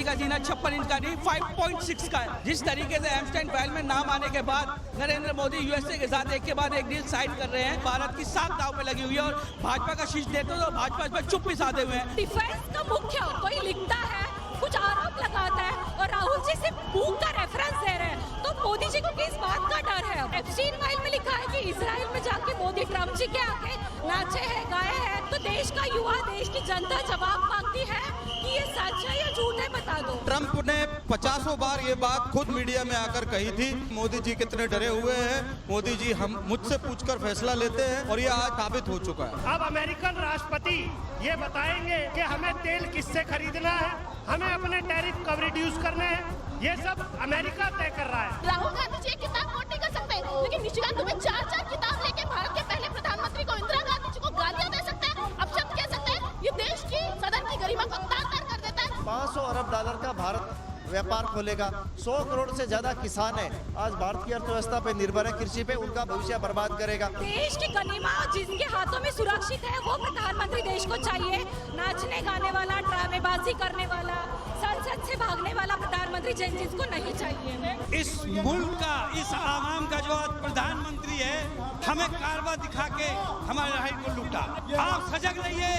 मोदी का जीना 56 इंच का नहीं 5.6 का है। जिस तरीके से एमस्टाइन फाइल में नाम आने के बाद नरेंद्र मोदी यूएसए के साथ एक के बाद एक डील साइन कर रहे हैं, भारत की 7 दाव पे लगी हुई है और भाजपा का शीश देते तो भाजपा इस पर चुप भी साधे हुए हैं। डिफेंस का मुख्य कोई लिखता है, कुछ आरोप लगाता है और राहुल जी सिर्फ बुक का रेफरेंस दे रहे हैं, तो मोदी जी को किस बात का डर है? एप्स्टीन फाइल में लिखा है कि इजराइल में जाके मोदी ट्रम्प जी के आगे नाचे हैं, गाए हैं, तो देश का युवा, देश की जनता जवाब मांगती है कि ये सच है या झूठ है, बता दो। ट्रंप ने 50 बार ये बात खुद मीडिया में आकर कही थी, मोदी जी कितने डरे हुए हैं, मोदी जी हम मुझसे पूछकर फैसला लेते हैं, और ये आज साबित हो चुका है। अब अमेरिकन राष्ट्रपति ये बताएंगे कि हमें तेल किससे खरीदना है, हमें अपने टैरिफ कब रिड्यूस करने हैं, ये सब अमेरिका तय कर रहा है। राहुल गांधी जी एक किताब नोट नहीं कर सकते, लेकिन निशिकांत दुबे 4 किताब लेके भारत के पहले प्रधानमंत्री को, इंदिरा गांधी जी को गालियां दे सकते हैं, अपशब्द कह सकते हैं। ये देश की सदन की गरिमा को तार-तार कर देता है। $500 अरब का भारत व्यापार खोलेगा। 100 करोड़ से ज्यादा किसान है, आज भारत की अर्थव्यवस्था पे निर्भर है, कृषि पे, उनका भविष्य बर्बाद करेगा। देश की गनीमा जिसके हाथों में सुरक्षित है वो प्रधानमंत्री देश को चाहिए। नाचने गाने वाला, ड्रामेबाजी करने वाला, संसद से भागने वाला प्रधानमंत्री जिसको नहीं चाहिए। इस मुल्क का, इस आवाम का जो आज प्रधानमंत्री है, हमें कारवा दिखा के हमारे राइट को लूटा। आप सजग रहिए,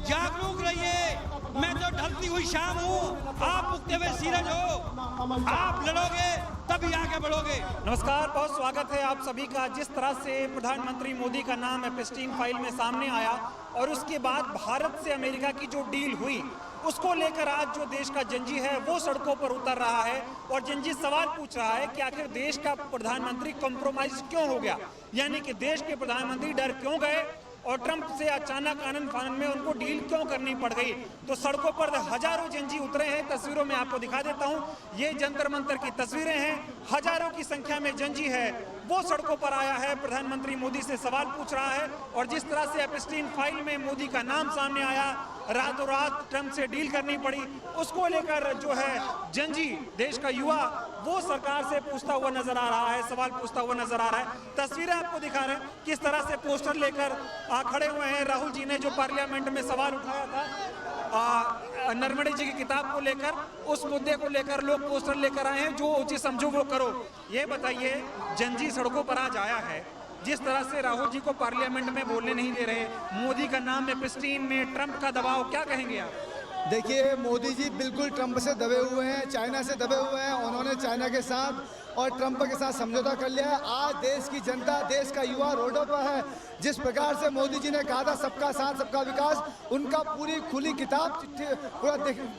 जागरूक रहिए। मैं तो ढलती हुई शाम हूँ, आप उगते हुए सूरज हो। आप लड़ोगे तभी आगे बढ़ोगे। नमस्कार, बहुत स्वागत है आप सभी का। जिस तरह से प्रधानमंत्री मोदी का नाम एप्स्टीन फाइल में सामने आया और उसके बाद भारत से अमेरिका की जो डील हुई, उसको लेकर आज जो देश का जनजी है वो सड़कों पर उतर रहा है और जनजी सवाल पूछ रहा है कि आखिर देश का प्रधानमंत्री कॉम्प्रोमाइज क्यों हो गया, यानी कि देश के प्रधानमंत्री डर क्यों गए और ट्रंप से अचानक आनंद फानन में उनको डील क्यों करनी पड़ गई। तो सड़कों पर हजारों जनजी उतरे हैं। तस्वीरों में आपको दिखा देता हूं, ये जंतर मंतर की तस्वीरें हैं। हजारों की संख्या में जनजी है वो सड़कों पर आया है, प्रधानमंत्री मोदी से सवाल पूछ रहा है। और जिस तरह से एप्स्टीन फाइल में मोदी का नाम सामने आया, रातों रात ट्रंप से डील करनी पड़ी, उसको लेकर जो है जनजी, देश का युवा, वो सरकार से पूछता हुआ नजर आ रहा है, सवाल पूछता हुआ नजर आ रहा है। तस्वीरें आपको दिखा रहे हैं किस तरह से पोस्टर लेकर खड़े हुए हैं। राहुल जी ने जो पार्लियामेंट में सवाल उठाया था नर्मदे जी की किताब को लेकर, उस मुद्दे को लेकर लोग पोस्टर लेकर आए हैं, जो उचित समझो वो करो। ये बताइए, जनजी सड़कों पर आज आया है, जिस तरह से राहुल जी को पार्लियामेंट में बोलने नहीं दे रहे, मोदी का नाम एप्स्टीन में, ट्रंप का दबाव, क्या कहेंगे आप? देखिए, मोदी जी बिल्कुल ट्रंप से दबे हुए हैं, चाइना से दबे हुए हैं। उन्होंने चाइना के साथ और ट्रंप के साथ समझौता कर लिया है। आज देश की जनता, देश का युवा रोडों पर है। जिस प्रकार से मोदी जी ने कहा था सबका साथ सबका विकास, उनका पूरी खुली किताब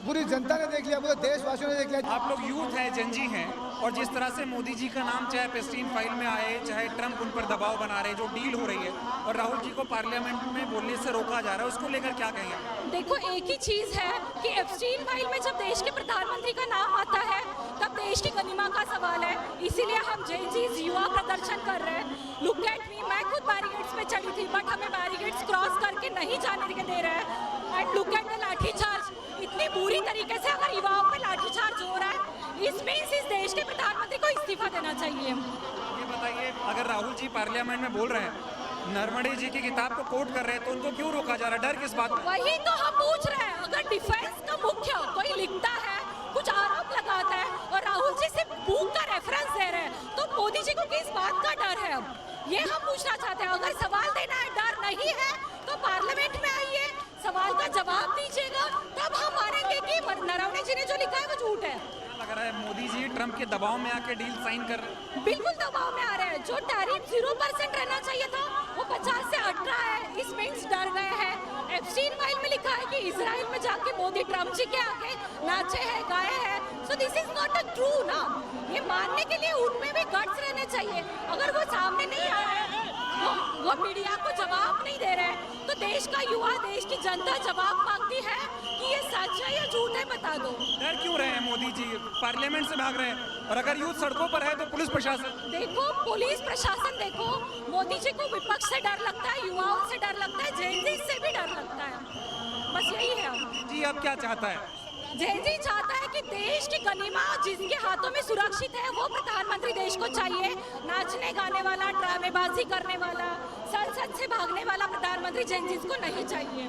पूरी जनता ने देख लिया, पूरे देशवासियों ने देख लिया। आप लोग यूथ हैं, जनजी हैं, और जिस तरह से मोदी जी का नाम चाहे एप्स्टीन फाइल में आए, चाहे ट्रंप उन पर दबाव बना रहे, जो डील हो रही है, और राहुल जी को पार्लियामेंट में बोलने से रोका जा रहा है, उसको लेकर क्या कहेंगे? देखो, एक ही चीज है कि एप्स्टीन फाइल में जब देश के प्रधानमंत्री का नाम आता है तब देश की गनीमा का सवाल है। इसीलिए हम जेनजीज युवा प्रदर्शन कर रहे हैं। लुक एट मी, मैं खुद बैरिकेड्स में चली थी, बट हमें बैरिकेड्स क्रॉस करके नहीं जाने दे रहे हैं। And look at the lathi charge, इतनी बुरी तरीके से अगर युवाओं पर लाठीचार्ज हो रहा है, इसमें इस देश के प्रधानमंत्री को इस्तीफा देना चाहिए। ये बताइए, अगर राहुल जी पार्लियामेंट में बोल रहे हैं, नर्मदे जी की किताब को कोट कर रहे हैं, तो उनको क्यों रोका जा रहा है? डर किस बात का? वही तो हम पूछ रहे हैं। अगर डिफेंस का मुख्य कोई लिखता है, कुछ आरोप लगाता है और राहुल जी सिर्फ बुक का रेफरेंस दे रहे हैं, तो मोदी जी को किस बात का डर है? अब ये हम पूछना चाहते हैं। अगर सवाल देना है, डर नहीं है, तो पार्लियामेंट में आइए, सवाल का जवाब दीजिएगा, तब हम मानेंगे कि नरवणे जी ने जो लिखा है वो झूठ है। लग रहा है मोदी जी ट्रंप के दबाव में आके डील साइन कर रहे हैं। बिल्कुल दबाव में आ रहे हैं। जो टैरिफ 0% रहना चाहिए था वो 50 से 18 है। इस मीन्स डर गए हैं। एप्स्टीन फाइल में लिखा है कि इजराइल में जाके मोदी ट्रंप जी के आगे नाचे हैं, गाए हैं। So this is not a true ना। ये मानने के लिए उनमें भी गट्स रहने चाहिए। अगर वो सामने नहीं आ रहे हैं, वो मीडिया को जवाब नहीं दे रहे हैं, तो देश का युवा, देश की जनता जवाब मांगती है कि ये सच है या झूठ है, बता दो। डर क्यों रहे हैं मोदी जी? पार्लियामेंट से भाग रहे हैं, और अगर यूथ सड़कों पर है तो पुलिस प्रशासन देखो, पुलिस प्रशासन देखो, मोदी जी को विपक्ष से डर लगता है, युवाओं से डर लगता है, जेनजी से भी डर लगता है। बस यही है। जी, अब क्या चाहता है? जेनजी चाहता है कि देश की गनीमा जिसके हाथों में सुरक्षित है वो प्रधानमंत्री देश को चाहिए। नाचने गाने वाला, ड्रामेबाजी करने वाला, संसद से भागने वाला प्रधानमंत्री जेनजीज को नहीं चाहिए।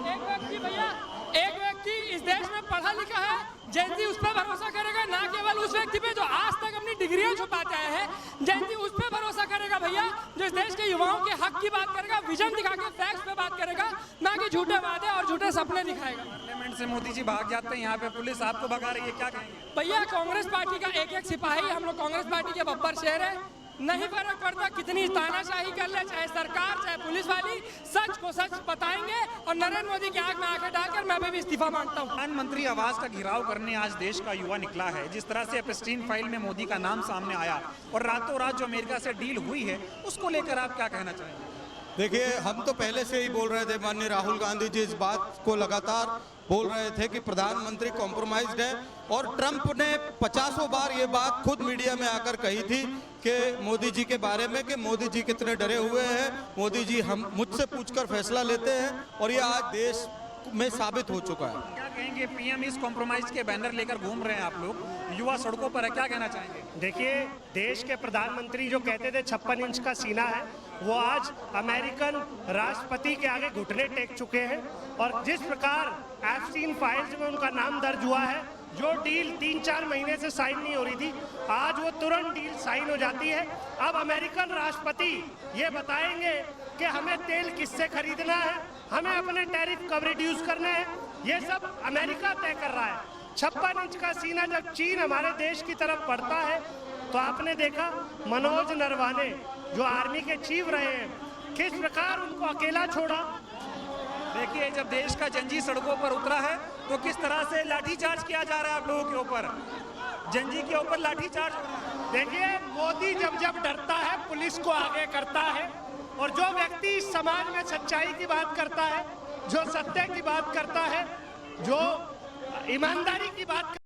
एक व्यक्ति इस देश में पढ़ा लिखा है, जयंती उस पर भरोसा करेगा, ना केवल उस व्यक्ति पे जो आज तक अपनी डिग्रियां छुपाते आए हैं। जयंती उस पर भरोसा करेगा भैया जो इस देश के युवाओं के हक की बात करेगा, विजन दिखा के फैक्ट्स पे बात करेगा, ना कि झूठे वादे और झूठे सपने दिखाएगा। पार्लियामेंट से मोदी जी भाग जाते हैं, यहाँ पे पुलिस आपको भगा रही है, क्या कहेंगे? भैया कांग्रेस पार्टी का एक एक सिपाही, हम लोग कांग्रेस पार्टी के बब्बर शेर है। नहीं फर्क पड़ता कितनी तानाशाही कर ले, चाहे सरकार चाहे पुलिस वाली, सच को सच बताएंगे। और नरेंद्र मोदी की आंख में आंखें डालकर मैं भी इस्तीफा मांगता हूँ। प्रधानमंत्री आवास का घेराव करने आज देश का युवा निकला है। जिस तरह से एपस्टीन फाइल में मोदी का नाम सामने आया और रातों रात जो अमेरिका से डील हुई है, उसको लेकर आप क्या कहना चाहेंगे? देखिए, हम तो पहले से ही बोल रहे थे, माननीय राहुल गांधी जी इस बात को लगातार बोल रहे थे कि प्रधानमंत्री कॉम्प्रोमाइज्ड है। और ट्रंप ने 50 बार ये बात खुद मीडिया में आकर कही थी कि मोदी जी के बारे में, कि मोदी जी कितने डरे हुए हैं, मोदी जी हम मुझसे पूछकर फैसला लेते हैं। और ये आज देश में साबित हो चुका है। क्या कहेंगे? पीएम इस कॉम्प्रोमाइज के बैनर लेकर घूम रहे हैं आप लोग, युवा सड़कों पर है, क्या कहना चाहेंगे? देखिए, देश के प्रधानमंत्री जो कहते थे 56 इंच का सीना है, वो आज अमेरिकन राष्ट्रपति के आगे घुटने टेक चुके हैं। और जिस प्रकार एप्स्टीन फाइल्स में उनका नाम दर्ज हुआ है, जो डील 3-4 महीने से साइन नहीं हो रही थी, आज वो तुरंत डील साइन हो जाती है। अब अमेरिकन राष्ट्रपति ये बताएंगे कि हमें तेल किससे खरीदना है, हमें अपने टैरिफ कब रिड्यूस करने हैं, ये सब अमेरिका तय कर रहा है। 56 इंच का सीना जब चीन हमारे देश की तरफ बढ़ता है, तो आपने देखा मनोज नरवाने जो आर्मी के चीफ रहे हैं, किस प्रकार उनको अकेला छोड़ा। देखिए, जब देश का जंजी सड़कों पर उतरा है तो किस तरह से लाठीचार्ज किया जा रहा है आप लोगों के ऊपर, जंजी के ऊपर लाठीचार्ज हो रहा है। देखिए, मोदी जब डरता है पुलिस को आगे करता है, और जो व्यक्ति समाज में सच्चाई की बात करता है, जो सत्य की बात करता है, जो ईमानदारी की बात